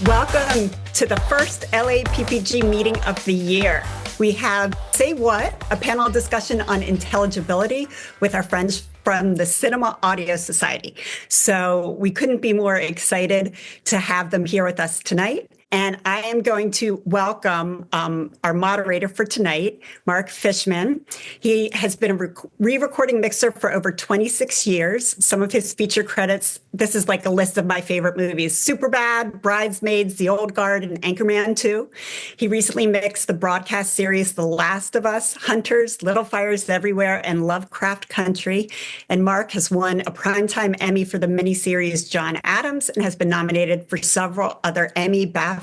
Welcome to the first LAPPG meeting of the year. We have Say What, a panel discussion on intelligibility with our friends from the Cinema Audio Society. So we couldn't be more excited to have them here with us tonight. And I am going to welcome our moderator for tonight, Marc Fishman. He has been a re-recording mixer for over 26 years. Some of his feature credits, this is like a list of my favorite movies: Superbad, Bridesmaids, The Old Guard, and Anchorman 2. He recently mixed the broadcast series The Last of Us, Hunters, Little Fires Everywhere, and Lovecraft Country. And Marc has won a Primetime Emmy for the miniseries John Adams and has been nominated for several other Emmy, BAFTA,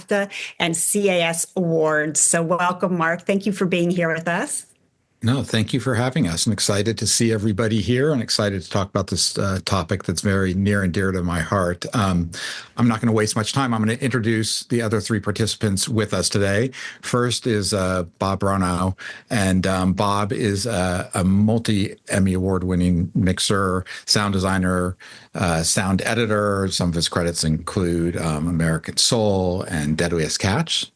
and CAS awards. So welcome, Marc. Thank you for being here with us. No, thank you for having us. I'm excited to see everybody here and excited to talk about this topic that's very near and dear to my heart. I'm not going to waste much time. I'm going to introduce the other three participants with us today. First is Bob Bronow, and Bob is a multi-Emmy award-winning mixer, sound designer, sound editor. Some of his credits include American Soul and Deadliest Catch.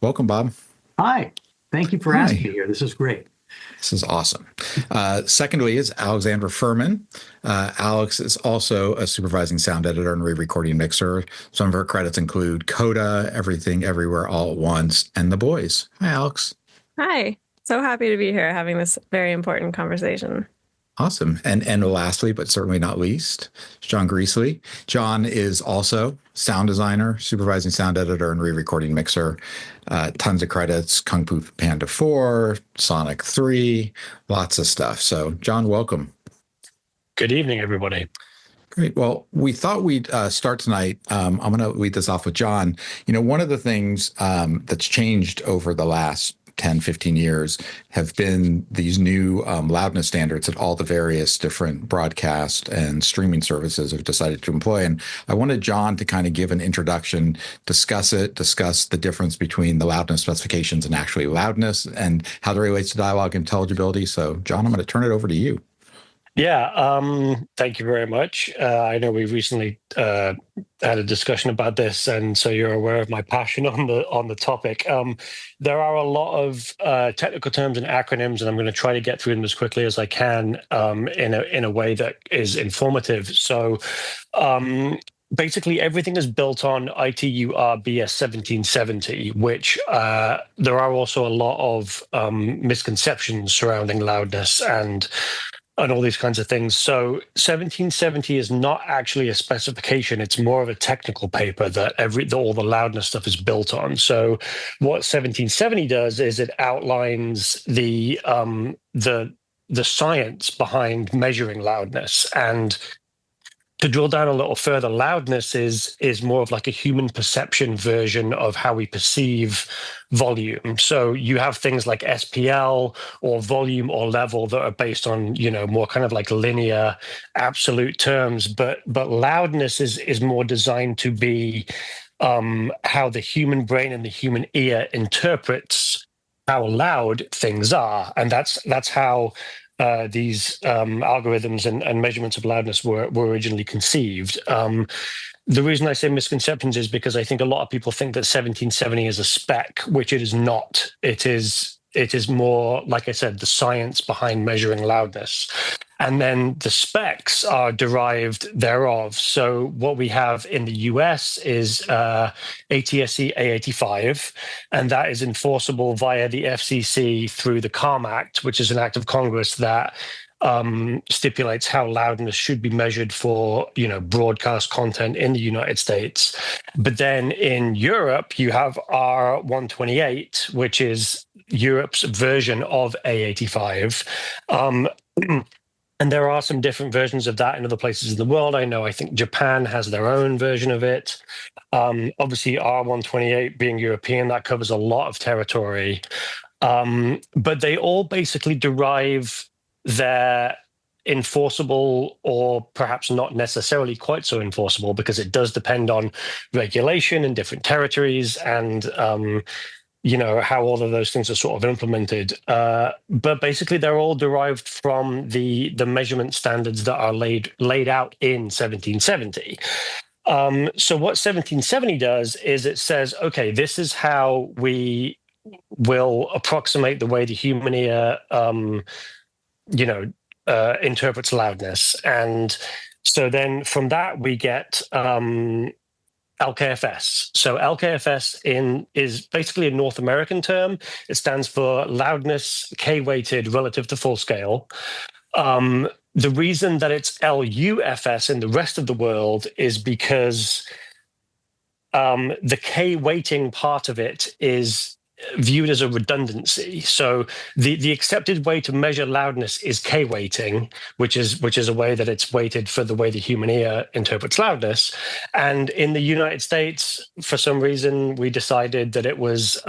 Welcome, Bob. Hi. Thank you for asking me here. This is great. This is awesome. Secondly is Alexandra Fehrman. Alex is also a supervising sound editor and re-recording mixer. Some of her credits include Coda, Everything Everywhere All at Once, and The Boys. Hi, Alex. Hi. So happy to be here having this very important conversation. Awesome. And lastly, but certainly not least, Jon Greasley. Jon is also sound designer, supervising sound editor, and re-recording mixer. Tons of credits: Kung Fu Panda 4, Sonic 3, lots of stuff. So, Jon, welcome. Good evening, everybody. Great. Well, we thought we'd start tonight. I'm going to lead this off with Jon. You know, one of the things that's changed over the last 10, 15 years have been these new loudness standards that all the various different broadcast and streaming services have decided to employ. And I wanted Jon to kind of give an introduction, discuss the difference between the loudness specifications and actually loudness and how that relates to dialogue intelligibility. So, Jon, I'm going to turn it over to you. Yeah, thank you very much. I know we recently had a discussion about this, and so you're aware of my passion on the topic. There are a lot of technical terms and acronyms, and I'm going to try to get through them as quickly as I can in a way that is informative. So, basically, everything is built on ITU RBS 1770, which there are also a lot of misconceptions surrounding loudness and all these kinds of things. So 1770 is not actually a specification. It's more of a technical paper that all the loudness stuff is built on. So what 1770 does is it outlines the science behind measuring loudness. And to drill down a little further, loudness is more of like a human perception version of how we perceive volume. So you have things like SPL or volume or level that are based on, more kind of like linear absolute terms. But loudness is more designed to be how the human brain and the human ear interprets how loud things are. And that's how these algorithms and measurements of loudness were originally conceived. The reason I say misconceptions is because I think a lot of people think that 1770 is a spec, which it is not. It is more, like I said, the science behind measuring loudness. And then the specs are derived thereof. So what we have in the US is ATSC A85, and that is enforceable via the FCC through the CALM Act, which is an act of Congress that stipulates how loudness should be measured for, broadcast content in the United States. But then in Europe, you have R128, which is Europe's version of A85. And there are some different versions of that in other places in the world. I think Japan has their own version of it. Obviously, R128 being European, that covers a lot of territory. But they all basically derive their enforceable, or perhaps not necessarily quite so enforceable, because it does depend on regulation in different territories and how all of those things are sort of implemented. But basically, they're all derived from the measurement standards that are laid out in 1770. So what 1770 does is it says, okay, this is how we will approximate the way the human ear, interprets loudness. And so then from that, we get LKFS. So LKFS is basically a North American term. It stands for loudness K-weighted relative to full scale. The reason that it's LUFS in the rest of the world is because the K weighting part of it is viewed as a redundancy. So the accepted way to measure loudness is K weighting, which is a way that it's weighted for the way the human ear interprets loudness. And in the United States, for some reason, we decided that it was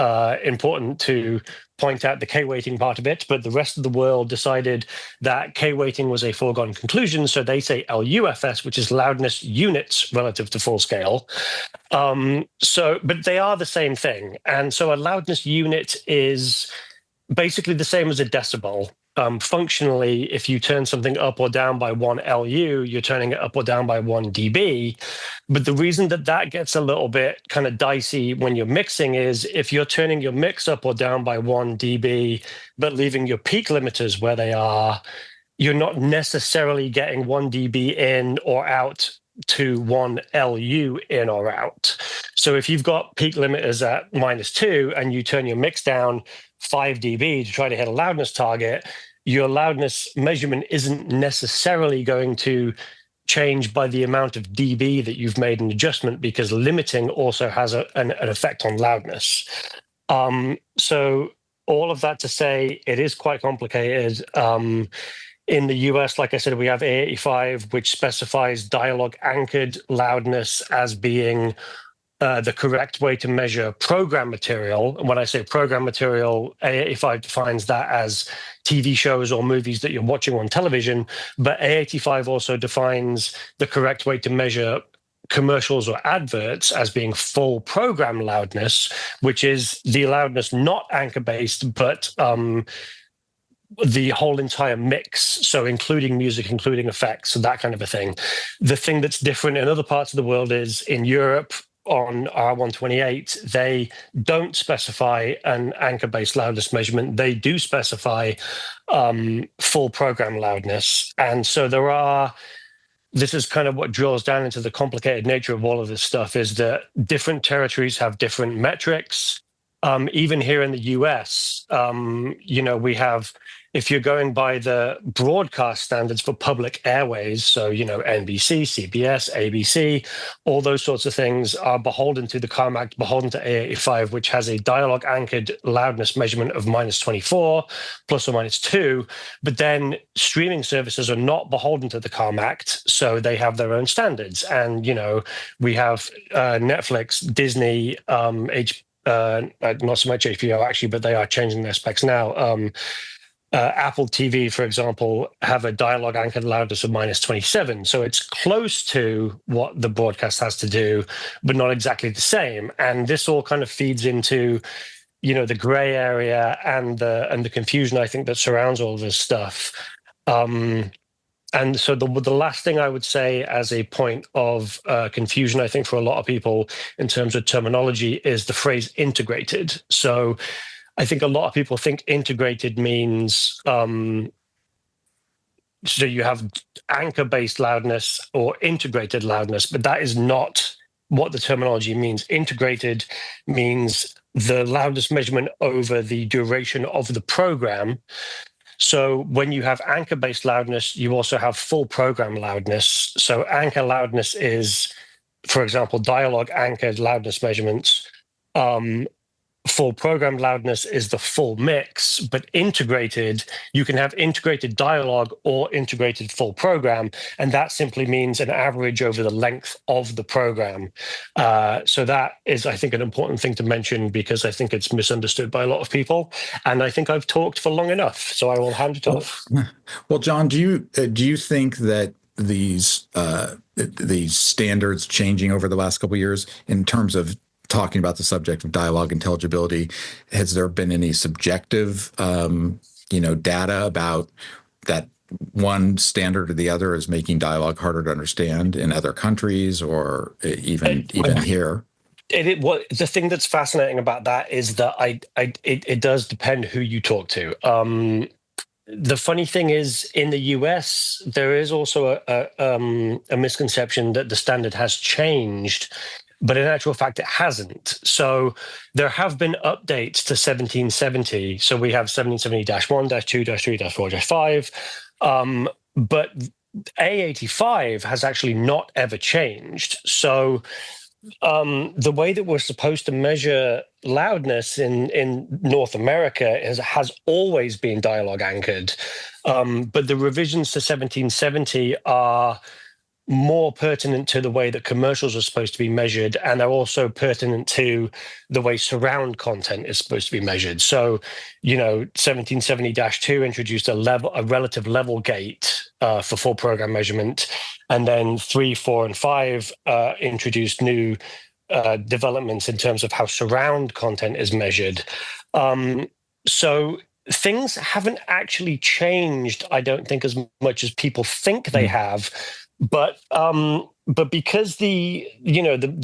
important to point out the K weighting part of it, but the rest of the world decided that K weighting was a foregone conclusion. So they say LUFS, which is loudness units relative to full scale. But they are the same thing. And so a loudness unit is basically the same as a decibel. Functionally, if you turn something up or down by 1 LU, you're turning it up or down by 1 dB. But the reason that gets a little bit kind of dicey when you're mixing is if you're turning your mix up or down by 1 dB, but leaving your peak limiters where they are, you're not necessarily getting 1 dB in or out to 1 LU in or out. So if you've got peak limiters at -2 and you turn your mix down 5 dB to try to hit a loudness target, your loudness measurement isn't necessarily going to change by the amount of dB that you've made an adjustment, because limiting also has an effect on loudness. So all of that to say, it is quite complicated. In the US, like I said, we have A85, which specifies dialogue anchored loudness as being the correct way to measure program material. And when I say program material, A85 defines that as TV shows or movies that you're watching on television. But A85 also defines the correct way to measure commercials or adverts as being full program loudness, which is the loudness not anchor-based, but the whole entire mix, so including music, including effects, so that kind of a thing. The thing that's different in other parts of the world is in Europe, on R128, they don't specify an anchor-based loudness measurement. They do specify full program loudness. And so this is kind of what draws down into the complicated nature of all of this stuff, is that different territories have different metrics. Even here in the US, we have, if you're going by the broadcast standards for public airways, so, NBC, CBS, ABC, all those sorts of things are beholden to the CARM Act, beholden to A85, which has a dialogue anchored loudness measurement of -24, ±2. But then streaming services are not beholden to the CARM Act, so they have their own standards. And, we have Netflix, Disney, not so much HBO actually, but they are changing their specs now. Apple TV, for example, have a dialogue anchored loudness of -27. So it's close to what the broadcast has to do, but not exactly the same. And this all kind of feeds into, the gray area and the confusion, I think, that surrounds all this stuff. And so the last thing I would say as a point of confusion, I think, for a lot of people in terms of terminology is the phrase integrated. So I think a lot of people think integrated means, so you have anchor-based loudness or integrated loudness, but that is not what the terminology means. Integrated means the loudness measurement over the duration of the program. So when you have anchor-based loudness, you also have full program loudness. So anchor loudness is, for example, dialogue anchored loudness measurements. Full program loudness is the full mix, but integrated, you can have integrated dialogue or integrated full program, and that simply means an average over the length of the program. So that is, I think, an important thing to mention, because I think it's misunderstood by a lot of people, and I think I've talked for long enough, so I will hand it off. Well, Jon, do you think that these standards changing over the last couple of years in terms of talking about the subject of dialogue intelligibility, has there been any subjective, data about that one standard or the other is making dialogue harder to understand in other countries or even here? What the thing that's fascinating about that is that it does depend who you talk to. The funny thing is, in the US, there is also a misconception that the standard has changed, but in actual fact, it hasn't. So there have been updates to 1770. So we have 1770-1, -2, -3, -4, -5. But A85 has actually not ever changed. So the way that we're supposed to measure loudness in North America has always been dialogue anchored. But the revisions to 1770 are more pertinent to the way that commercials are supposed to be measured, and they're also pertinent to the way surround content is supposed to be measured. So, 1770-2 introduced a relative level gate for full program measurement, and then 3, 4, and 5 introduced new developments in terms of how surround content is measured. So things haven't actually changed, I don't think, as much as people think they have. But because the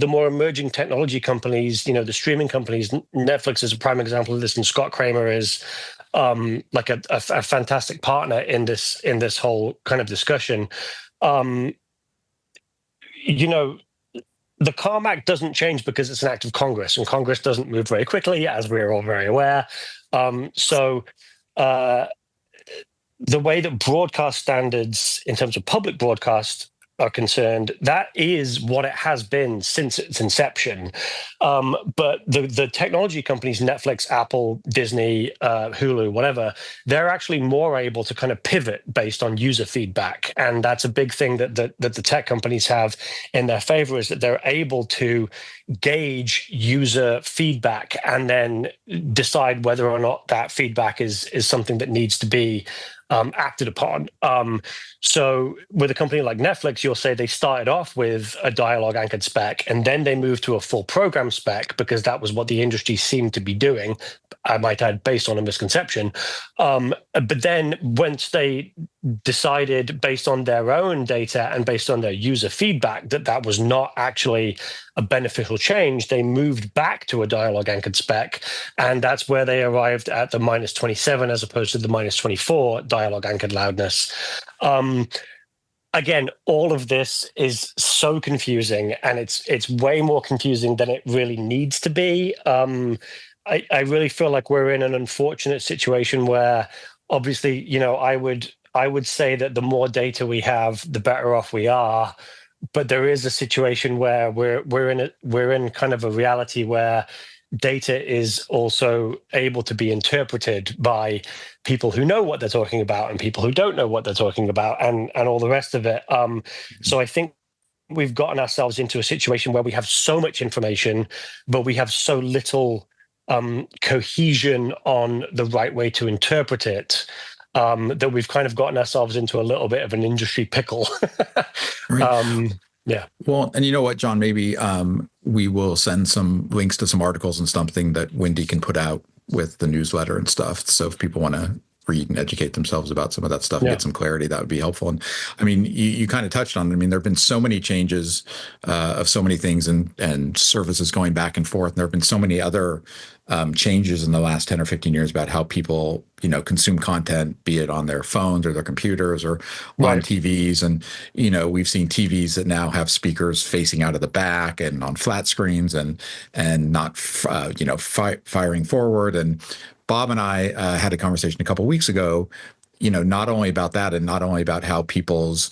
more emerging technology companies, the streaming companies, Netflix is a prime example of this, and Scott Kramer is like a fantastic partner in this whole kind of discussion. The CARM Act doesn't change because it's an act of Congress, and Congress doesn't move very quickly, as we're all very aware. So the way that broadcast standards in terms of public broadcast are concerned, that is what it has been since its inception. But the technology companies, Netflix, Apple, Disney, Hulu, whatever, they're actually more able to kind of pivot based on user feedback. And that's a big thing that the tech companies have in their favor, is that they're able to gauge user feedback and then decide whether or not that feedback is something that needs to be acted upon. So with a company like Netflix, you'll say they started off with a dialogue anchored spec, and then they moved to a full program spec because that was what the industry seemed to be doing, I might add, based on a misconception. But then once they decided, based on their own data and based on their user feedback, that that was not actually a beneficial change, they moved back to a dialogue anchored spec. And that's where they arrived at the -27 as opposed to the -24 dialogue anchored loudness. Again, all of this is so confusing, and it's way more confusing than it really needs to be. I really feel like we're in an unfortunate situation where, obviously, I would say that the more data we have, the better off we are. But there is a situation where we're in kind of a reality where data is also able to be interpreted by people who know what they're talking about and people who don't know what they're talking about, and all the rest of it. So I think we've gotten ourselves into a situation where we have so much information, but we have so little cohesion on the right way to interpret it, that we've kind of gotten ourselves into a little bit of an industry pickle. Right. Yeah. Well, and you know what, John, maybe we will send some links to some articles and something that Wendy can put out with the newsletter and stuff. So if people want to read and educate themselves about some of that stuff and get some clarity, that would be helpful. And I mean, you kind of touched on it. I mean, there have been so many changes of so many things and services going back and forth. And there have been so many other changes in the last 10 or 15 years about how people, consume content, be it on their phones or their computers or on TVs. And, we've seen TVs that now have speakers facing out of the back and on flat screens and not, firing forward. And Bob and I had a conversation a couple of weeks ago, not only about that and not only about how people's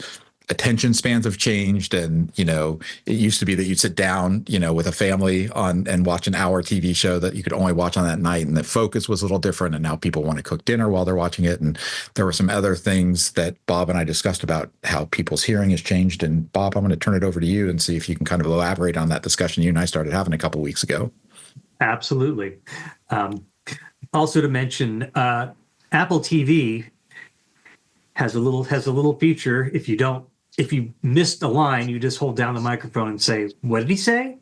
attention spans have changed. And, it used to be that you'd sit down, with a family and watch an hour TV show that you could only watch on that night. And the focus was a little different. And now people want to cook dinner while they're watching it. And there were some other things that Bob and I discussed about how people's hearing has changed. And Bob, I'm going to turn it over to you and see if you can kind of elaborate on that discussion you and I started having a couple of weeks ago. Absolutely. Also to mention, Apple TV has a little feature. If you missed a line, you just hold down the microphone and say, "What did he say?"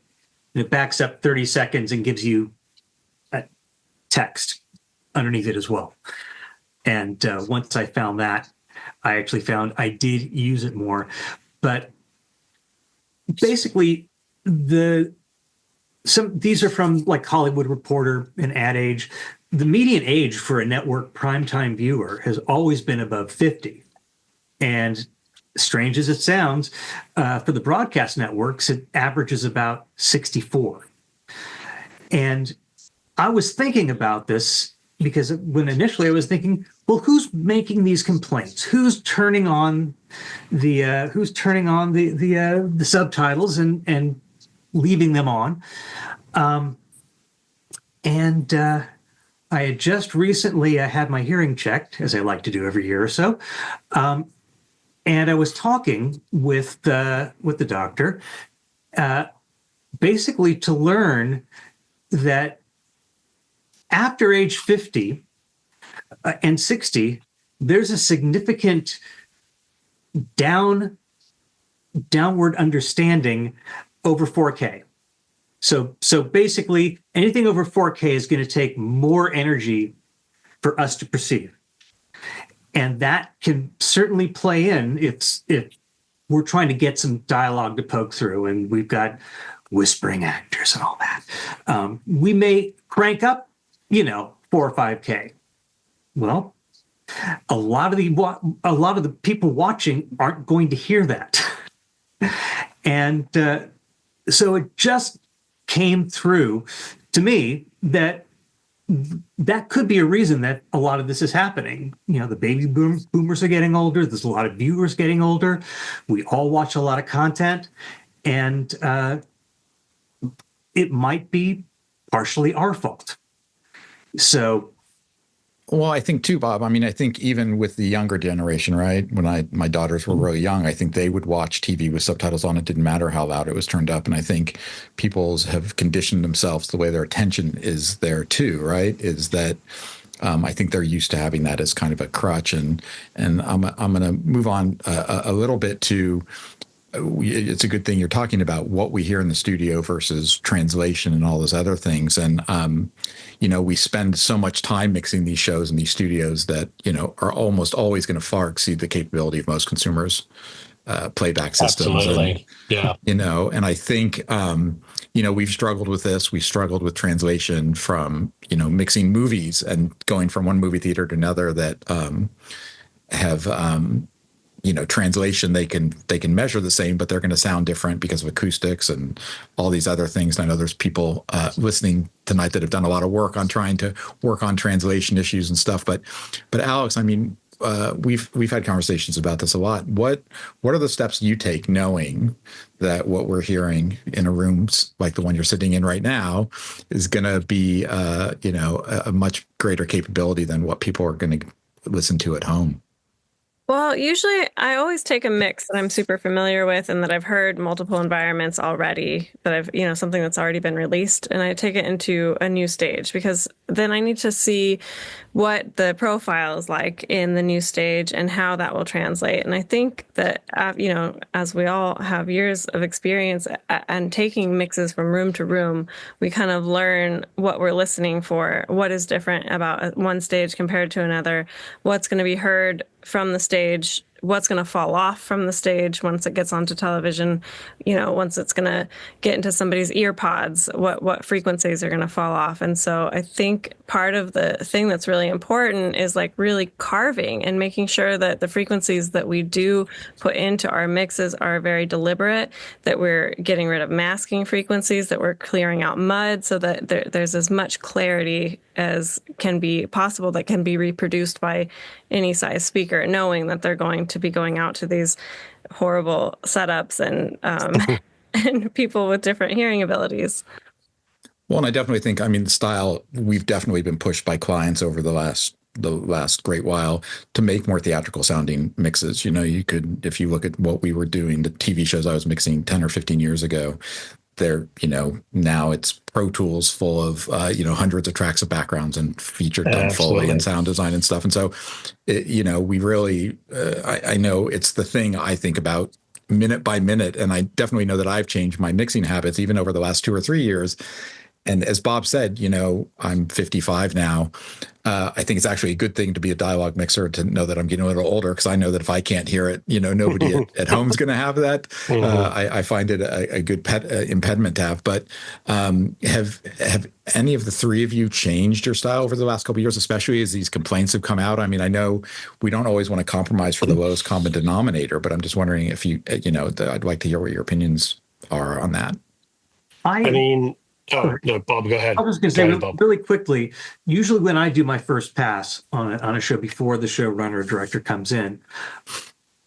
And it backs up 30 seconds and gives you a text underneath it as well. And once I found that, I actually found I did use it more. But basically, these are from like Hollywood Reporter and Ad Age. The median age for a network primetime viewer has always been above 50. And strange as it sounds, for the broadcast networks, it averages about 64. And I was thinking about this because when initially I was thinking, well, who's making these complaints? Who's turning on the subtitles and leaving them on? I had just recently had my hearing checked, as I like to do every year or so. And I was talking with the doctor, basically to learn that after age 50 and 60, there's a significant downward understanding over 4K. So basically, anything over 4K is going to take more energy for us to perceive. And that can certainly play in if we're trying to get some dialogue to poke through and we've got whispering actors and all that. We may crank up, 4 or 5K. Well, a lot of the people watching aren't going to hear that. And so it just came through to me that could be a reason that a lot of this is happening. The baby boomers are getting older. There's a lot of viewers getting older. We all watch a lot of content, and it might be partially our fault. So, well, I think too, Bob. I mean, I think even with the younger generation, right? When my daughters were really young, I think they would watch TV with subtitles on. It didn't matter how loud it was turned up. And I think people have conditioned themselves the way their attention is there too, right? Is that I think they're used to having that as kind of a crutch. And I'm going to move on a little bit to. It's a good thing you're talking about what we hear in the studio versus translation and all those other things. And, we spend so much time mixing these shows in these studios that, are almost always going to far exceed the capability of most consumers' playback systems. Absolutely. Yeah. And I think, we've struggled with this. We struggled with translation from, mixing movies and going from one movie theater to another that have, translation, they can measure the same, but they're going to sound different because of acoustics and all these other things. And I know there's people listening tonight that have done a lot of work on trying to work on translation issues and stuff. But Alex, I mean, we've had conversations about this a lot. What are the steps you take knowing that what we're hearing in a room like the one you're sitting in right now is going to be, a much greater capability than what people are going to listen to at home? Well, usually I always take a mix that I'm super familiar with and that I've heard multiple environments already, that I've, something that's already been released, and I take it into a new stage because then I need to see what the profile is like in the new stage and how that will translate. And I think that, as we all have years of experience and taking mixes from room to room, we kind of learn what we're listening for, what is different about one stage compared to another, what's going to be heard from the stage, what's going to fall off from the stage once it gets onto television, once it's going to get into somebody's ear pods, what frequencies are going to fall off. And so I think part of the thing that's really important is like really carving and making sure that the frequencies that we do put into our mixes are very deliberate, that we're getting rid of masking frequencies, that we're clearing out mud so that there's as much clarity as can be possible that can be reproduced by any size speaker, knowing that they're going to be going out to these horrible setups and and people with different hearing abilities. Well, and I definitely think, the style, we've definitely been pushed by clients over the last great while to make more theatrical sounding mixes. You could, if you look at what we were doing, the TV shows I was mixing 10 or 15 years ago, they're, now it's Pro Tools full of, hundreds of tracks of backgrounds and featured done Foley and sound design and stuff. And so, we really, I know it's the thing I think about minute by minute. And I definitely know that I've changed my mixing habits even over the last 2 or 3 years. And as Bob said, I'm 55 now. I think it's actually a good thing to be a dialogue mixer, to know that I'm getting a little older, because I know that if I can't hear it, nobody at home is going to have that. I find it a good impediment to have. But have any of the three of you changed your style over the last couple of years, especially as these complaints have come out? I mean, I know we don't always want to compromise for the lowest common denominator, but I'm just wondering if I'd like to hear what your opinions are on that. I mean, oh, no, Bob, go ahead. I was going to say really quickly, usually when I do my first pass on a show before the showrunner or director comes in,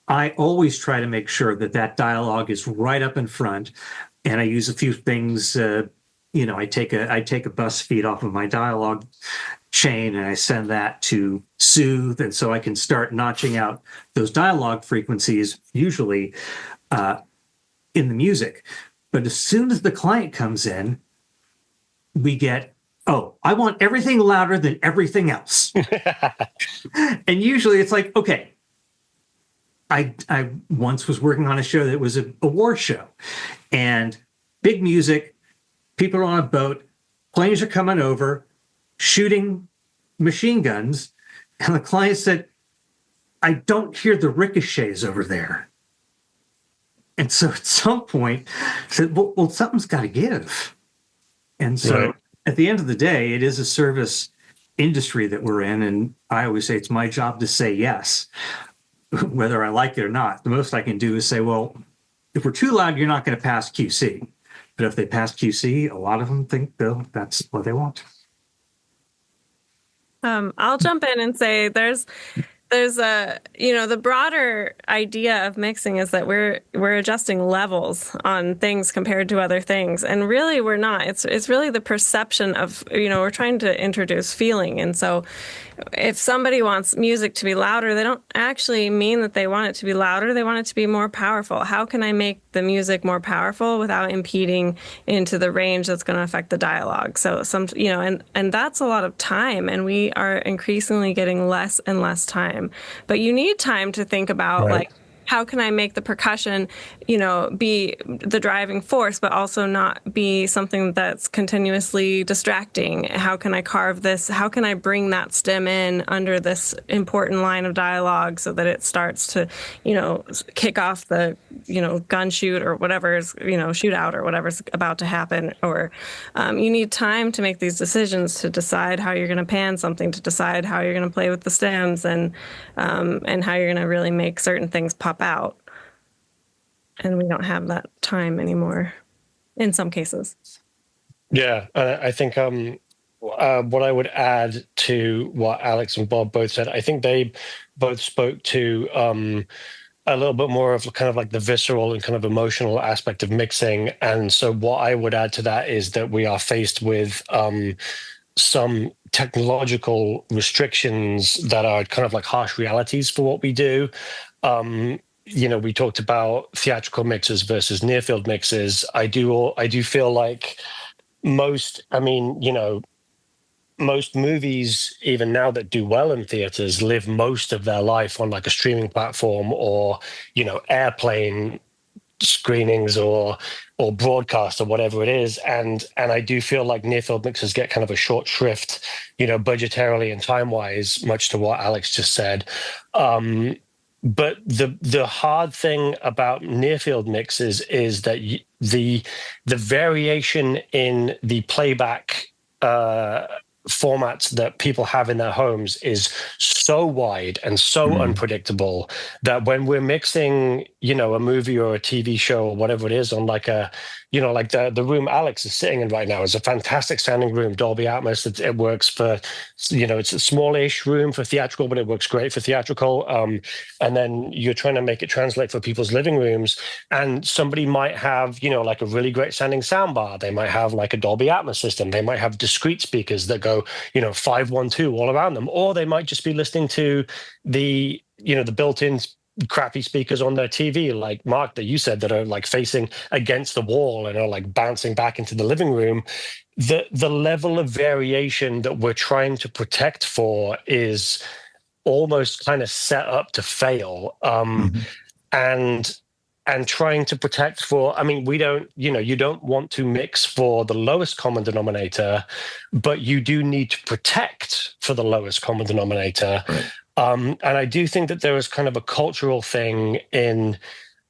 I always try to make sure that dialogue is right up in front. And I use a few things, I take a bus feed off of my dialogue chain and I send that to Soothe. And so I can start notching out those dialogue frequencies, usually in the music. But as soon as the client comes in, we get, I want everything louder than everything else. And usually it's like, okay, I once was working on a show that was a war show, and big music, people are on a boat, planes are coming over, shooting machine guns, and the client said, I don't hear the ricochets over there. And so at some point, I said, well, something's got to give. And so at the end of the day, it is a service industry that we're in. And I always say it's my job to say yes, whether I like it or not. The most I can do is say, well, if we're too loud, you're not going to pass QC. But if they pass QC, a lot of them think that's what they want. I'll jump in and say there's a, the broader idea of mixing is that we're adjusting levels on things compared to other things. And really we're not. It's really the perception of, we're trying to introduce feeling. And so if somebody wants music to be louder, they don't actually mean that they want it to be louder. They want it to be more powerful. How can I make the music more powerful without impeding into the range that's going to affect the dialogue? So and that's a lot of time, and we are increasingly getting less and less time. But you need time to think about like, how can I make the percussion, be the driving force, but also not be something that's continuously distracting? How can I carve this? How can I bring that stem in under this important line of dialogue so that it starts to, kick off the, gun shoot or whatever's, shootout or whatever's about to happen? Or you need time to make these decisions, to decide how you're going to pan something, to decide how you're going to play with the stems, and how you're going to really make certain things pop out. And we don't have that time anymore in some cases. Yeah, I think what I would add to what Alex and Bob both said, I think they both spoke to a little bit more of kind of like the visceral and kind of emotional aspect of mixing. And so what I would add to that is that we are faced with some technological restrictions that are kind of like harsh realities for what we do. We talked about theatrical mixes versus near field mixes. I do feel like most movies, even now, that do well in theaters, live most of their life on like a streaming platform or, airplane screenings or broadcast or whatever it is. And I do feel like near field mixers get kind of a short shrift, budgetarily and time wise, much to what Alex just said. But the hard thing about near field mixes is that the variation in the playback formats that people have in their homes is so wide and so unpredictable that when we're mixing, a movie or a TV show or whatever it is on like a, like the room Alex is sitting in right now is a fantastic sounding room, Dolby Atmos. It works for, it's a smallish room for theatrical, but it works great for theatrical. And then you're trying to make it translate for people's living rooms. And somebody might have, like a really great sounding soundbar. They might have like a Dolby Atmos system. They might have discrete speakers that go, 512 all around them, or they might just be listening to the, the built-in crappy speakers on their TV, like Mark, that you said, that are like facing against the wall and are like bouncing back into the living room. The level of variation that we're trying to protect for is almost kind of set up to fail. And and trying to protect for, I mean, we don't, you don't want to mix for the lowest common denominator, but you do need to protect for the lowest common denominator. Right. And I do think that there is kind of a cultural thing and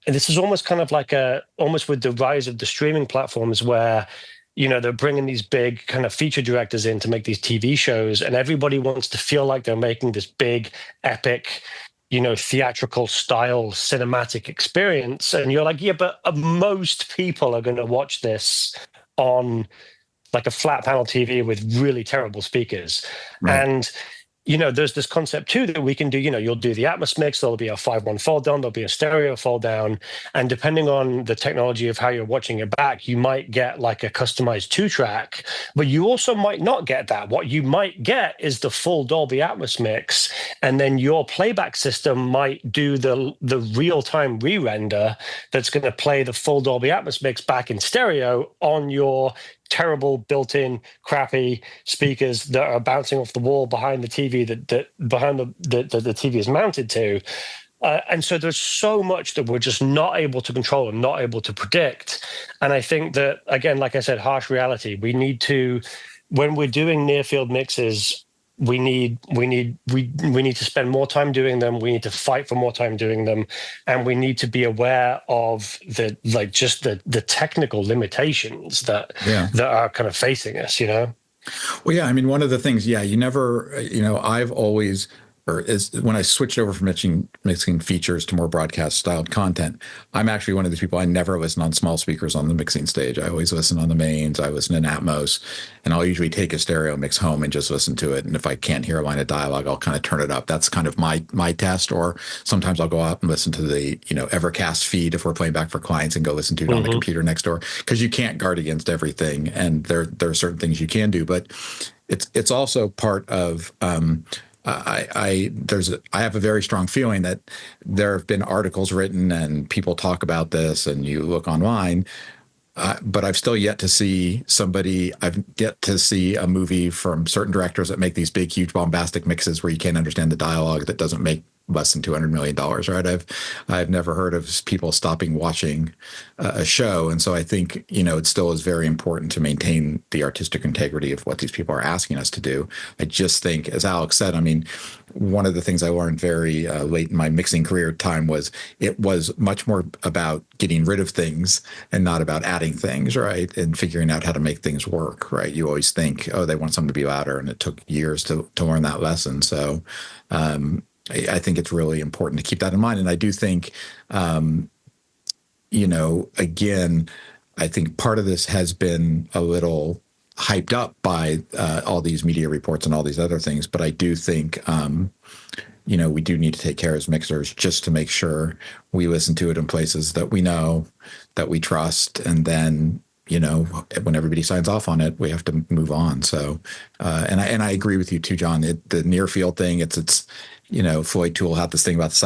this is almost kind of like almost with the rise of the streaming platforms where, they're bringing these big kind of feature directors in to make these TV shows, and everybody wants to feel like they're making this big, epic, theatrical style cinematic experience. And you're like, yeah, but most people are going to watch this on like a flat panel TV with really terrible speakers. Right. And there's this concept too that we can do, you'll do the Atmos mix, there'll be a 5-1 fold down, there'll be a stereo fold down. And depending on the technology of how you're watching it back, you might get like a customized 2-track, but you also might not get that. What you might get is the full Dolby Atmos mix. And then your playback system might do the real-time re-render that's going to play the full Dolby Atmos mix back in stereo on your terrible built-in crappy speakers that are bouncing off the wall behind the TV that behind the TV is mounted to. And so there's so much that we're just not able to control and not able to predict. And I think that, again, like I said, harsh reality, we need to, when we're doing near field mixes, we need to spend more time doing them. We need to fight for more time doing them, and we need to be aware of the technical limitations that are kind of facing us. Well, yeah, I mean, one of the things, you never, I've always, when I switched over from mixing features to more broadcast styled content, I'm actually one of these people. I never listen on small speakers on the mixing stage. I always listen on the mains. I listen in Atmos, and I'll usually take a stereo mix home and just listen to it. And if I can't hear a line of dialogue, I'll kind of turn it up. That's kind of my test. Or sometimes I'll go out and listen to the Evercast feed if we're playing back for clients and go listen to it on the computer next door, because you can't guard against everything, and there are certain things you can do. But it's also part of I have a very strong feeling that there have been articles written and people talk about this, and you look online, but I've still yet to see I've yet to see a movie from certain directors that make these big, huge, bombastic mixes where you can't understand the dialogue that doesn't make less than $200 million, right? I've never heard of people stopping watching a show. And so I think, it still is very important to maintain the artistic integrity of what these people are asking us to do. I just think, as Alex said, I mean, one of the things I learned very late in my mixing career time was it was much more about getting rid of things and not about adding things, right? And figuring out how to make things work, right? You always think, oh, they want something to be louder. And it took years to learn that lesson. So, I think it's really important to keep that in mind. And I do think, again, I think part of this has been a little hyped up by all these media reports and all these other things. But I do think, we do need to take care as mixers just to make sure we listen to it in places that we know, that we trust. And then, when everybody signs off on it, we have to move on. So, and I agree with you too, John. The near field thing, it's Floyd Toole had this thing about the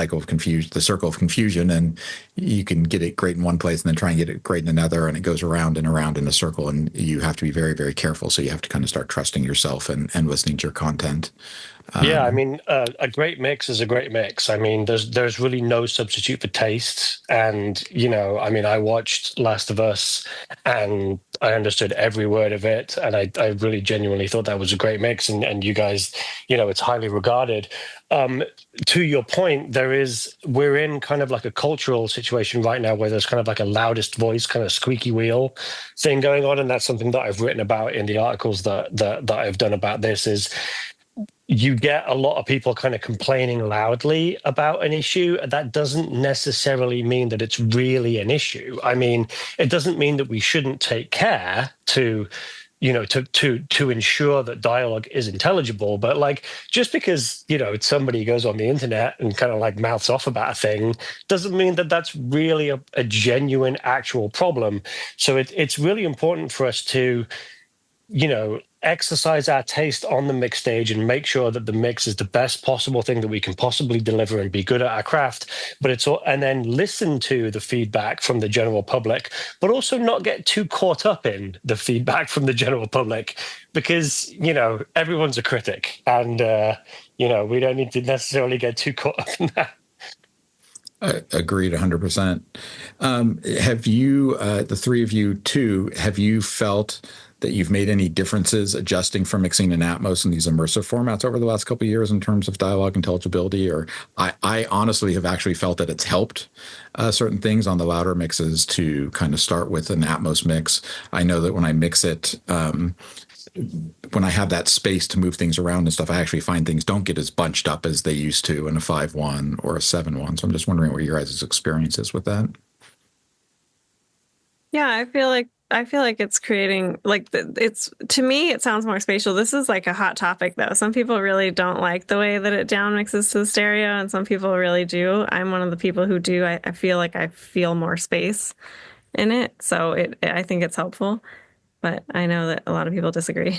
circle of confusion, and you can get it great in one place and then try and get it great in another, and it goes around and around in a circle, and you have to be very, very careful. So you have to kind of start trusting yourself and listening to your content. Yeah, I mean, a great mix is a great mix. I mean, there's really no substitute for taste. And, I watched Last of Us and I understood every word of it. And I really genuinely thought that was a great mix. And you guys, it's highly regarded. To your point, we're in kind of like a cultural situation right now where there's kind of like a loudest voice, kind of squeaky wheel thing going on. And that's something that I've written about in the articles that I've done about this is, you get a lot of people kind of complaining loudly about an issue. That doesn't necessarily mean that it's really an issue. I mean, it doesn't mean that we shouldn't take care to ensure that dialogue is intelligible. But like, just because, somebody goes on the internet and kind of like mouths off about a thing doesn't mean that that's really a genuine actual problem. So it's really important for us to, exercise our taste on the mix stage and make sure that the mix is the best possible thing that we can possibly deliver and be good at our craft. But and then listen to the feedback from the general public, but also not get too caught up in the feedback from the general public, because, everyone's a critic, and, we don't need to necessarily get too caught up in that. Agreed 100%. Have you, the three of you too, have you felt that you've made any differences adjusting from mixing in Atmos and these immersive formats over the last couple of years in terms of dialogue intelligibility? Or I honestly have actually felt that it's helped certain things on the louder mixes to kind of start with an Atmos mix. I know that when I mix it, when I have that space to move things around and stuff, I actually find things don't get as bunched up as they used to in a 5.1 or a 7.1. So I'm just wondering what your guys' experience is with that. Yeah, I feel like it's creating it's, to me it sounds more spatial. This is like a hot topic though. Some people really don't like the way that it down mixes to the stereo, and some people really do. I'm one of the people who do. I feel like I feel more space in it, so I think it's helpful. But I know that a lot of people disagree.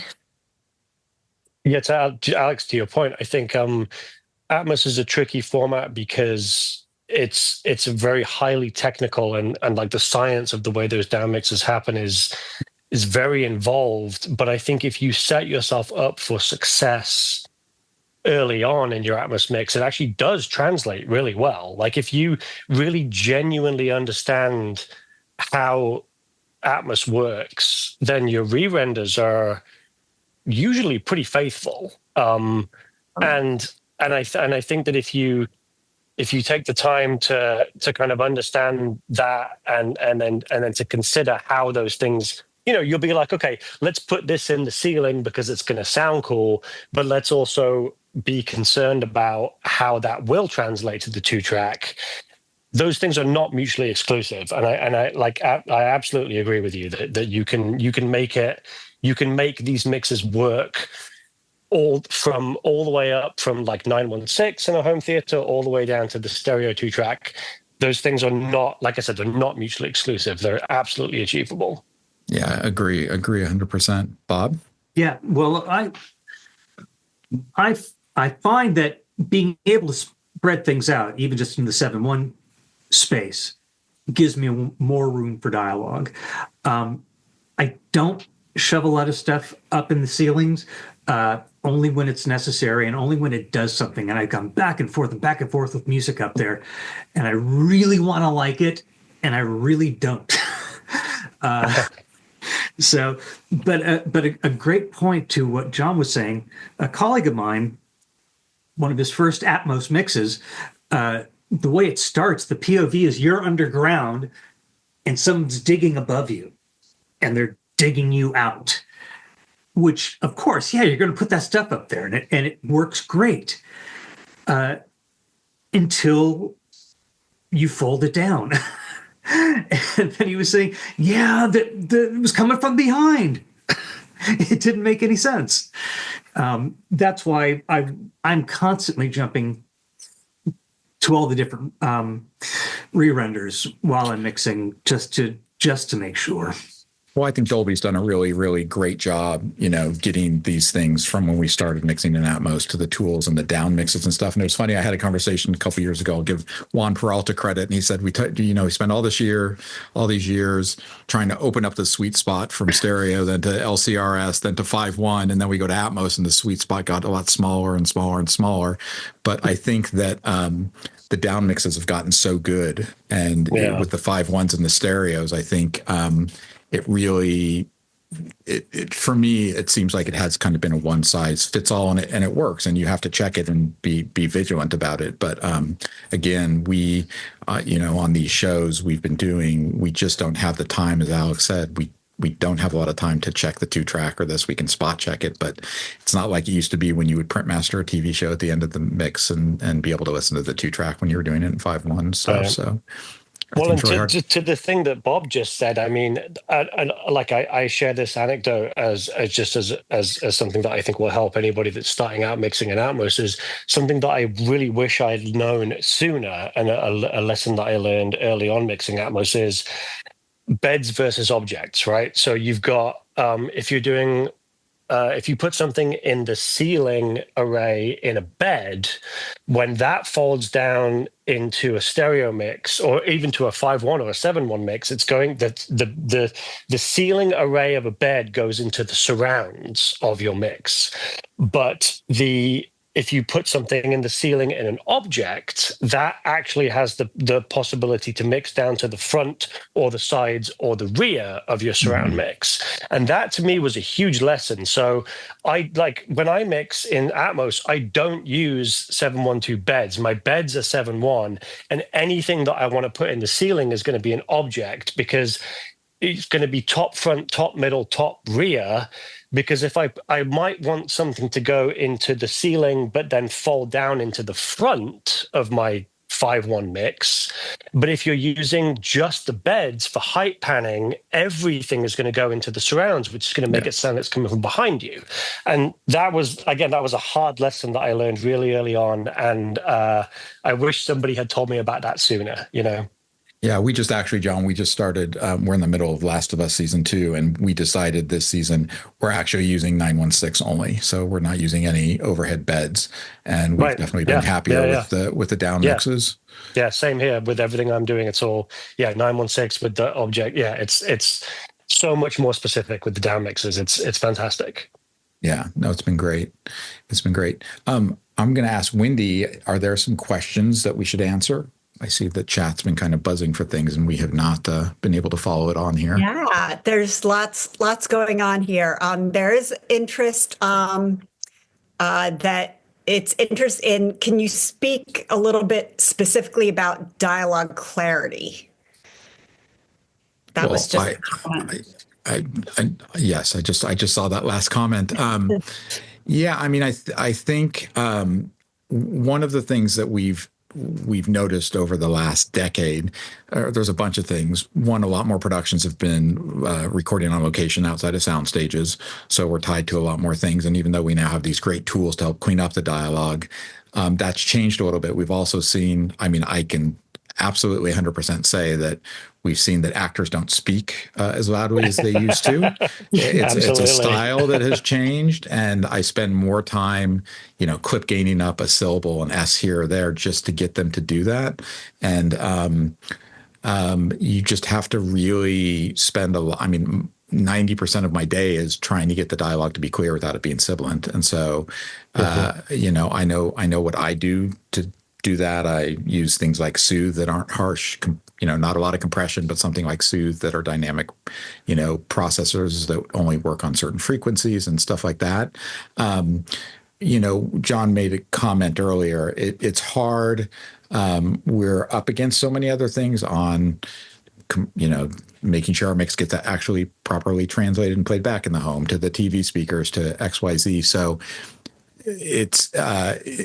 Yeah, to Alex, to your point, I think Atmos is a tricky format because it's very highly technical, and like the science of the way those down mixes happen is very involved. But I think if you set yourself up for success early on in your Atmos mix, it actually does translate really well. Like if you really genuinely understand how Atmos works, then your re-renders are usually pretty faithful. And I think that if you take the time to kind of understand that and then to consider how those things, you'll be like, okay, let's put this in the ceiling because it's going to sound cool, but let's also be concerned about how that will translate to the 2-track. Those things are not mutually exclusive, and I absolutely agree with you that you can make these mixes work all the way up from like 916 in a home theater all the way down to the stereo 2-track. Those things are not, like I said, they're not mutually exclusive. They're absolutely achievable. Yeah, agree 100%. Bob? Yeah, well, I find that being able to spread things out, even just in the 7.1 space, gives me more room for dialogue. I don't shove a lot of stuff up in the ceilings, only when it's necessary and only when it does something. And I come back and forth with music up there, and I really want to like it, and I really don't. So, but a great point to what Jon was saying. A colleague of mine, one of his first Atmos mixes, the way it starts, the POV is you're underground and someone's digging above you and they're digging you out, which of course, yeah, you're going to put that stuff up there and it works great until you fold it down. And then he was saying, yeah, that it was coming from behind. It didn't make any sense. That's why I'm constantly jumping to all the different re-renders while I'm mixing, just to make sure. Well, I think Dolby's done a really, really great job, getting these things from when we started mixing in Atmos to the tools and the down mixes and stuff. And it was funny, I had a conversation a couple of years ago. I'll give Juan Peralta credit, and he said, we spent all these years trying to open up the sweet spot from stereo, then to LCRS, then to 5.1, and then we go to Atmos, and the sweet spot got a lot smaller and smaller and smaller. But I think that the down mixes have gotten so good, and with the 5.1s and the stereos, I think it really, for me, it seems like it has kind of been a one size fits all, and it works, and you have to check it and be vigilant about it. But again, we, on these shows we've been doing, we just don't have the time, as Alex said. We don't have a lot of time to check the 2-track or this. We can spot check it, but it's not like it used to be when you would print master a TV show at the end of the mix and be able to listen to the 2-track when you were doing it in 5.1 stuff. So. Well, and to the thing that Bob just said, I mean, I share this anecdote as something that I think will help anybody that's starting out mixing in Atmos, is something that I really wish I'd known sooner, and a lesson that I learned early on mixing Atmos is beds versus objects, right? So you've got, if you put something in the ceiling array in a bed, when that folds down into a stereo mix, or even to a 5.1 or a 7.1 mix, it's going the ceiling array of a bed goes into the surrounds of your mix, but the if you put something in the ceiling in an object, that actually has the possibility to mix down to the front or the sides or the rear of your surround mix. And that to me was a huge lesson. So I like when I mix in Atmos, I don't use 712 beds. My beds are 7.1, and anything that I want to put in the ceiling is going to be an object, because it's going to be top, front, top, middle, top, rear. Because if I might want something to go into the ceiling, but then fall down into the front of my 5.1 mix. But if you're using just the beds for height panning, everything is going to go into the surrounds, which is going to make it sound like it's coming from behind you. And that was a hard lesson that I learned really early on. And I wish somebody had told me about that sooner, you know? Yeah, we just actually, John, we just started, we're in the middle of Last of Us season 2, and we decided this season we're actually using 916 only. So we're not using any overhead beds. And we've definitely been happier with the down mixes. Yeah, same here with everything I'm doing. It's all, 916 with the object. Yeah, it's so much more specific with the down mixes. It's fantastic. Yeah, no, it's been great. It's been great. I'm going to ask Wendy, are there some questions that we should answer? I see that chat's been kind of buzzing for things, and we have not been able to follow it on here. Yeah, there's lots going on here. There is interest that it's interest in. Can you speak a little bit specifically about dialogue clarity? That was just a comment. Yes, I just saw that last comment. Yeah, I mean, I think one of the things that we've noticed over the last decade, there's a bunch of things. One, a lot more productions have been recording on location outside of sound stages. So we're tied to a lot more things. And even though we now have these great tools to help clean up the dialogue, that's changed a little bit. We've also seen, I mean, I can absolutely 100% say that we've seen that actors don't speak as loudly as they used to. It's a style that has changed, and I spend more time, clip gaining up a syllable, an S here or there, just to get them to do that. And you just have to really spend a lot. I mean, 90% of my day is trying to get the dialogue to be clear without it being sibilant. And so, I know what I do to do that. I use things like Soothe that aren't harsh, not a lot of compression, but something like Soothe that are dynamic, processors that only work on certain frequencies and stuff like that. John made a comment earlier. It's hard. We're up against so many other things on, making sure our mix gets actually properly translated and played back in the home, to the TV speakers, to XYZ. So it's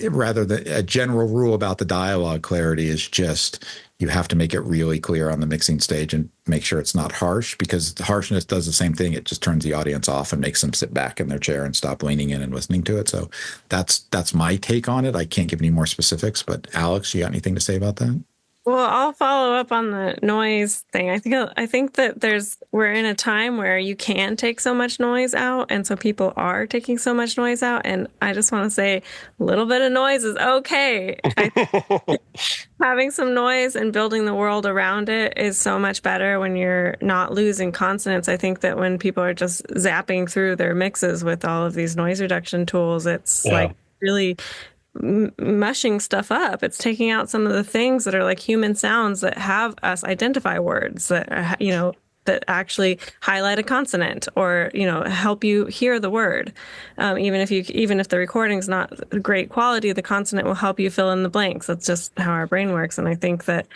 rather than a general rule about the dialogue clarity is just you have to make it really clear on the mixing stage and make sure it's not harsh, because the harshness does the same thing. It just turns the audience off and makes them sit back in their chair and stop leaning in and listening to it. So that's my take on it. I can't give any more specifics, but Alex, you got anything to say about that? Well, I'll follow up on the noise thing. I think that we're in a time where you can take so much noise out, and so people are taking so much noise out. And I just want to say, a little bit of noise is okay. Having some noise and building the world around it is so much better when you're not losing consonants. I think that when people are just zapping through their mixes with all of these noise reduction tools, it's like really mushing stuff up. It's taking out some of the things that are like human sounds that have us identify words that are, that actually highlight a consonant or help you hear the word. Even if the recording's not great quality, the consonant will help you fill in the blanks. That's just how our brain works. And I think that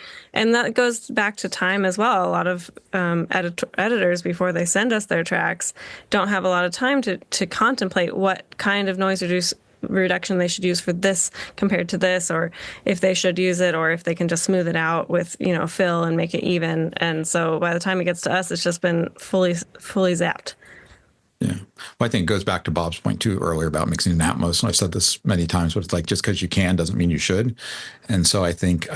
goes back to time as well. A lot of editors, before they send us their tracks, don't have a lot of time to contemplate what kind of noise reduction they should use for this compared to this, or if they should use it, or if they can just smooth it out with fill and make it even. And so by the time it gets to us, it's just been fully zapped. Yeah. Well, I think it goes back to Bob's point too earlier about mixing in Atmos. And I've said this many times, but it's like, just because you can doesn't mean you should. And so I think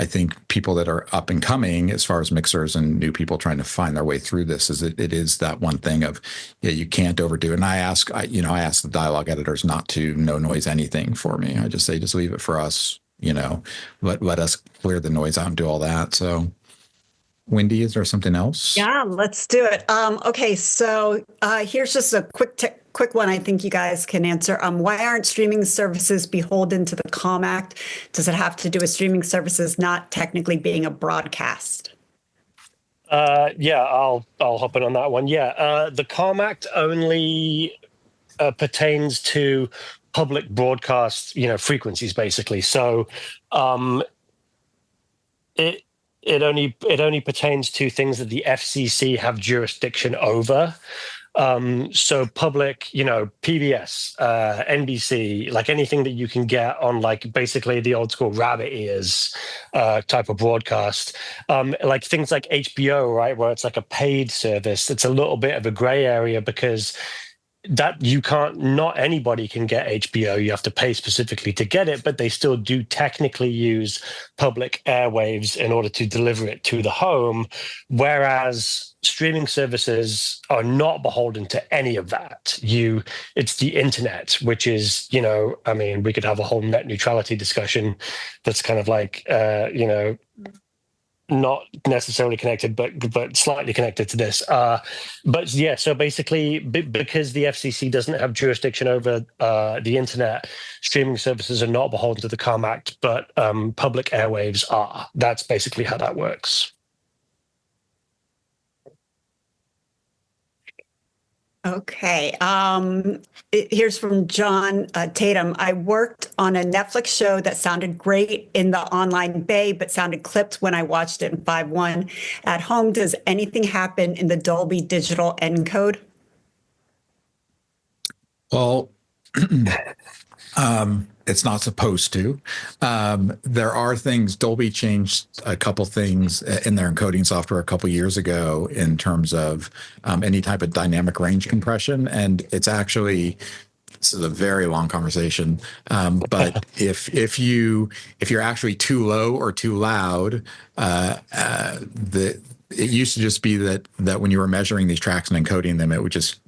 people that are up and coming, as far as mixers and new people trying to find their way through this, is it is that one thing of, you can't overdo it. And I ask the dialogue editors not to no noise anything for me. I just say, just leave it for us, let us clear the noise out and do all that. So Wendy, is there something else? Yeah, let's do it. Okay, so here's just a quick one I think you guys can answer. Why aren't streaming services beholden to the COM Act? Does it have to do with streaming services not technically being a broadcast? Yeah, I'll hop in on that one. Yeah, the CARM Act only pertains to public broadcast, frequencies, basically. So it only pertains to things that the FCC have jurisdiction over. So public, PBS, NBC, like anything that you can get on like basically the old school rabbit ears type of broadcast, like things like HBO, right, where it's like a paid service. It's a little bit of a gray area because that not anybody can get HBO. You have to pay specifically to get it, but they still do technically use public airwaves in order to deliver it to the home. Whereas streaming services are not beholden to any of that. It's the internet, which is, we could have a whole net neutrality discussion that's kind of like, not necessarily connected, but slightly connected to this. But yeah, so basically, because the FCC doesn't have jurisdiction over the internet, streaming services are not beholden to the CARM Act, but public airwaves are. That's basically how that works. Okay. Here's from John Tatum. I worked on a Netflix show that sounded great in the online bay, but sounded clipped when I watched it in 5.1. At home, does anything happen in the Dolby digital encode? Well, it's not supposed to. There are things. Dolby changed a couple things in their encoding software a couple years ago in terms of any type of dynamic range compression, and it's actually, this is a very long conversation. But if you're actually too low or too loud, it used to just be that when you were measuring these tracks and encoding them, it would just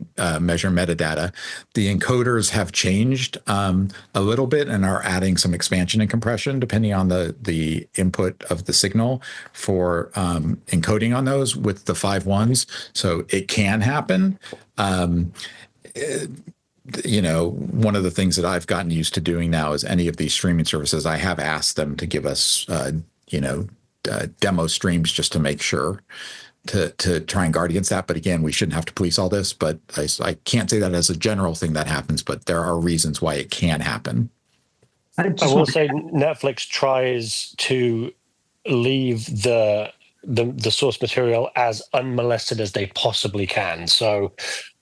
measure metadata. The encoders have changed a little bit and are adding some expansion and compression depending on the input of the signal for encoding on those with the 5.1s. So it can happen. One of the things that I've gotten used to doing now is any of these streaming services, I have asked them to give us, demo streams just to make sure to try and guard against that. But again, we shouldn't have to police all this, but I can't say that as a general thing that happens, but there are reasons why it can happen. I will say Netflix tries to leave the source material as unmolested as they possibly can. So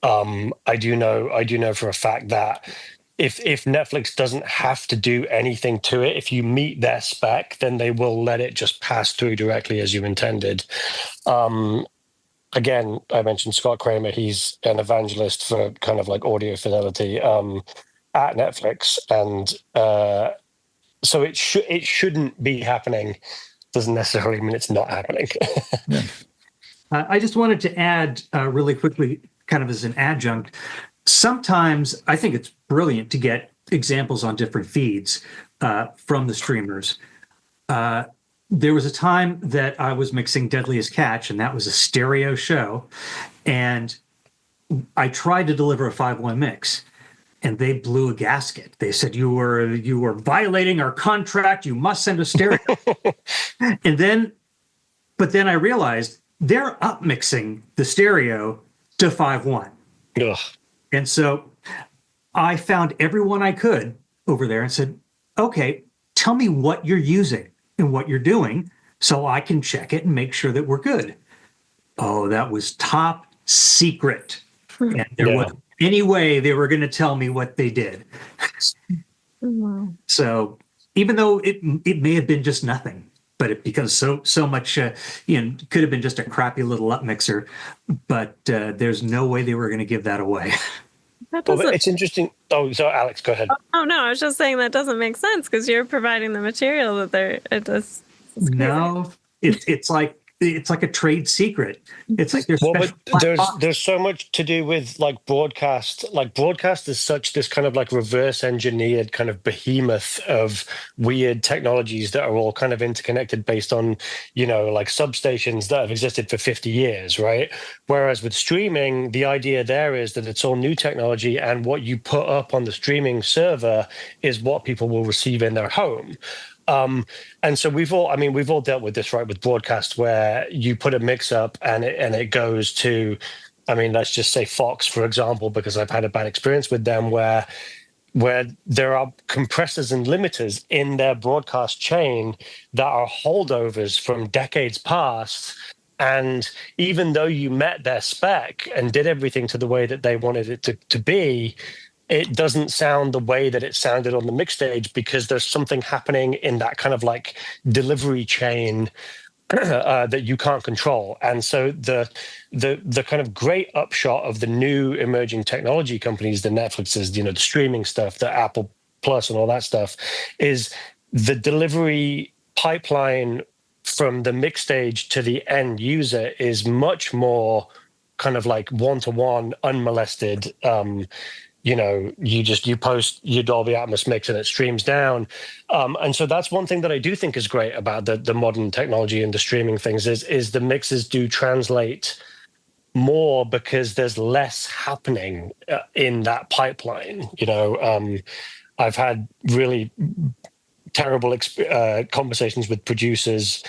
I do know for a fact that if Netflix doesn't have to do anything to it, if you meet their spec, then they will let it just pass through directly as you intended. Again, I mentioned Scott Kramer. He's an evangelist for kind of like audio fidelity at Netflix. And so it shouldn't be happening. Doesn't necessarily mean it's not happening. Yeah. I just wanted to add really quickly, kind of as an adjunct, sometimes I think it's brilliant to get examples on different feeds from the streamers. There was a time that I was mixing Deadliest Catch, and that was a stereo show. And I tried to deliver a 5.1 mix, and they blew a gasket. They said, you were violating our contract. You must send a stereo. But then I realized they're upmixing the stereo to 5.1. Ugh. And so I found everyone I could over there and said, okay, tell me what you're using and what you're doing so I can check it and make sure that we're good. Oh, that was top secret. And there wasn't any way they were going to tell me what they did. Wow. So even though it may have been just nothing, but it becomes so much, could have been just a crappy little up mixer, but there's no way they were going to give that away. Well, it's interesting. Oh, so Alex, go ahead. Oh no, I was just saying that doesn't make sense because you're providing the material that it does. No, it's like it's like a trade secret. It's like there's Well, special but black there's box. there's so much to do with like broadcast. Like broadcast is such this kind of like reverse engineered kind of behemoth of weird technologies that are all kind of interconnected based on, like substations that have existed for 50 years, right? Whereas with streaming, the idea there is that it's all new technology, and what you put up on the streaming server is what people will receive in their home. And so we've all dealt with this, right? With broadcast, where you put a mix up and it goes to, let's just say Fox, for example, because I've had a bad experience with them where there are compressors and limiters in their broadcast chain that are holdovers from decades past. And even though you met their spec and did everything to the way that they wanted it to be, it doesn't sound the way that it sounded on the mix stage because there's something happening in that kind of like delivery chain that you can't control. And so the kind of great upshot of the new emerging technology companies, the Netflixes, the streaming stuff, the Apple Plus and all that stuff, is the delivery pipeline from the mix stage to the end user is much more kind of like one-to-one, unmolested. You post your Dolby Atmos mix and it streams down. And so that's one thing that I do think is great about the modern technology and the streaming things is the mixes do translate more because there's less happening in that pipeline. I've had really terrible conversations with producers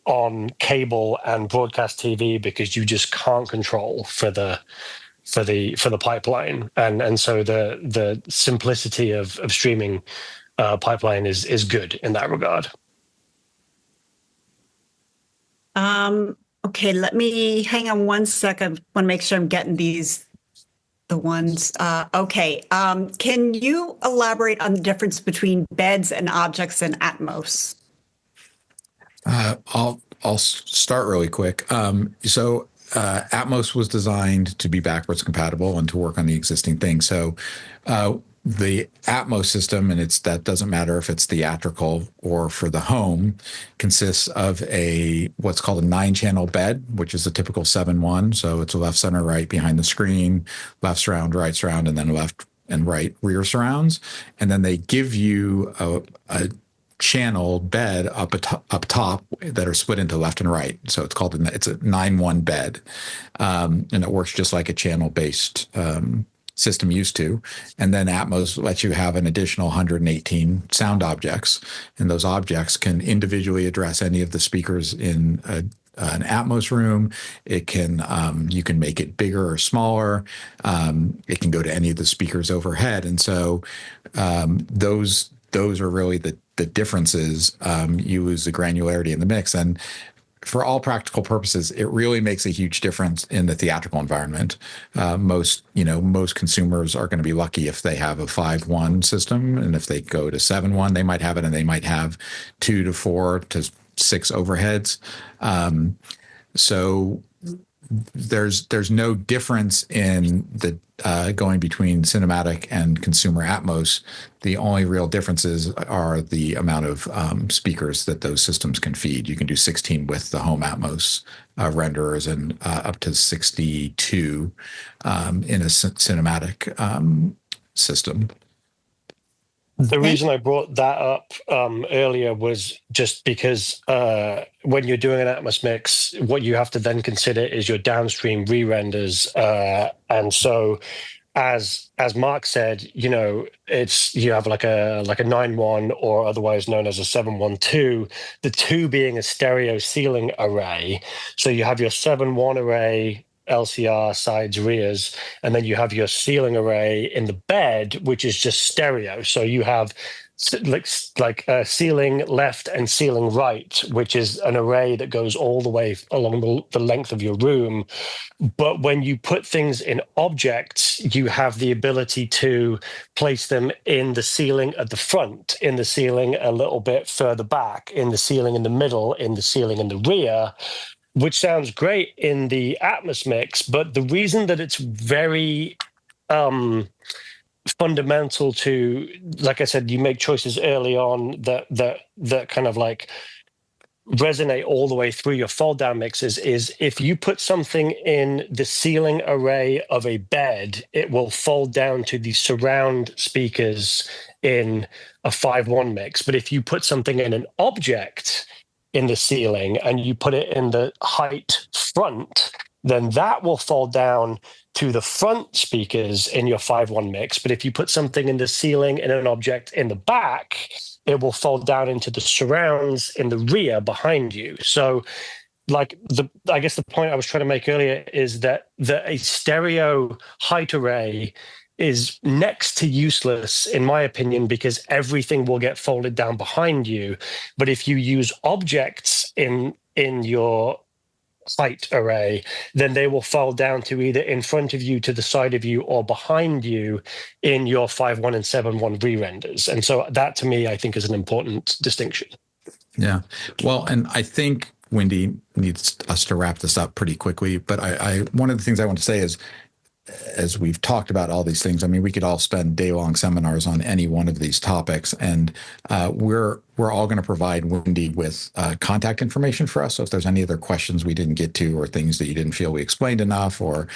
on cable and broadcast TV because you just can't control for the pipeline, and so the simplicity of streaming pipeline is good in that regard. Okay, let me hang on one second. Want to make sure I'm getting the ones. Okay, can you elaborate on the difference between beds and objects in Atmos? I'll start really quick. Atmos was designed to be backwards compatible and to work on the existing thing. So the Atmos system, and that doesn't matter if it's theatrical or for the home, consists of what's called a 9-channel bed, which is a typical 7-1. So it's a left, center, right behind the screen, left surround, right surround, and then left and right rear surrounds. And then they give you a channel bed up top that are split into left and right. So it's a 9-1 bed. And it works just like a channel based system used to. And then Atmos lets you have an additional 118 sound objects. And those objects can individually address any of the speakers in an Atmos room. It can you can make it bigger or smaller. It can go to any of the speakers overhead. And so those are really the differences. You lose the granularity in the mix, and for all practical purposes, it really makes a huge difference in the theatrical environment. Most consumers are going to be lucky if they have a 5-1 system, and if they go to 7-1, they might have it, and they might have 2 to 4 to 6 overheads. So there's no difference in the going between cinematic and consumer Atmos. The only real differences are the amount of speakers that those systems can feed. You can do 16 with the home Atmos renderers and up to 62 in a cinematic system. The reason I brought that up earlier was just because when you're doing an Atmos mix, what you have to then consider is your downstream re-renders. And so, as Mark said, you have like a 9-1 or otherwise known as a 7-1-2, the 2 being a stereo ceiling array. So you have your 7-1 array, LCR, sides, rears, and then you have your ceiling array in the bed, which is just stereo. So you have like ceiling left and ceiling right, which is an array that goes all the way along the length of your room. But when you put things in objects, you have the ability to place them in the ceiling at the front, in the ceiling a little bit further back, in the ceiling in the middle, in the ceiling in the rear, which sounds great in the Atmos mix. But the reason that it's very fundamental to, like I said, you make choices early on that kind of like resonate all the way through your fold down mixes is if you put something in the ceiling array of a bed, it will fold down to the surround speakers in a 5-1 mix. But if you put something in an object in the ceiling and you put it in the height front, then that will fold down to the front speakers in your 5-1 mix. But if you put something in the ceiling in an object in the back, it will fold down into the surrounds in the rear behind you. So I guess the point I was trying to make earlier is that a stereo height array is next to useless, in my opinion, because everything will get folded down behind you. But if you use objects in your height array, then they will fold down to either in front of you, to the side of you, or behind you in your 5-1 and 7-1 re-renders. And so that, to me, I think is an important distinction. Yeah. Well, and I think Wendy needs us to wrap this up pretty quickly. But I one of the things I want to say is, as we've talked about all these things, I mean, we could all spend day-long seminars on any one of these topics, and we're all going to provide Wendy with contact information for us. So if there's any other questions we didn't get to, or things that you didn't feel we explained enough, or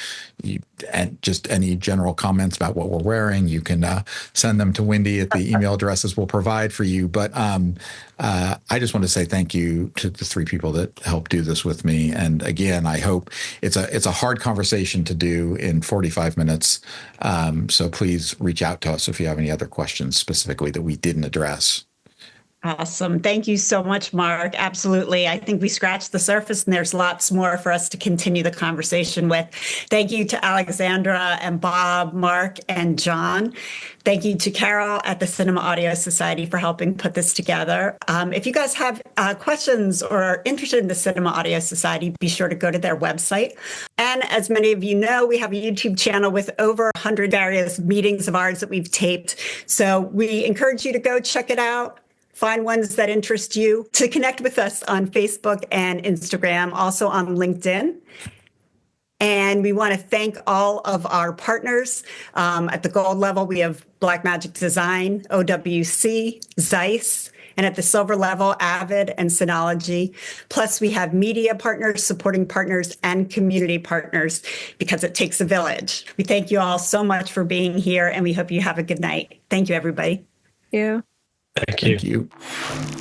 and just any general comments about what we're wearing, you can send them to Wendy at the email addresses we'll provide for you. But I just want to say thank you to the three people that helped do this with me. And again, I hope it's a hard conversation to do in 45 minutes. So please reach out to us if you have any other questions specifically that we didn't address. Awesome. Thank you so much, Mark. Absolutely. I think we scratched the surface and there's lots more for us to continue the conversation with. Thank you to Alexandra and Bob, Mark, and John. Thank you to Carol at the Cinema Audio Society for helping put this together. If you guys have questions or are interested in the Cinema Audio Society, be sure to go to their website. And as many of you know, we have a YouTube channel with over 100 various meetings of ours that we've taped. So we encourage you to go check it out. Find ones that interest you, to connect with us on Facebook and Instagram, also on LinkedIn. And we want to thank all of our partners. At the gold level, we have Blackmagic Design, OWC, Zeiss, and at the silver level, Avid and Synology. Plus, we have media partners, supporting partners, and community partners, because it takes a village. We thank you all so much for being here, and we hope you have a good night. Thank you, everybody. Yeah. Thank you. Thank you.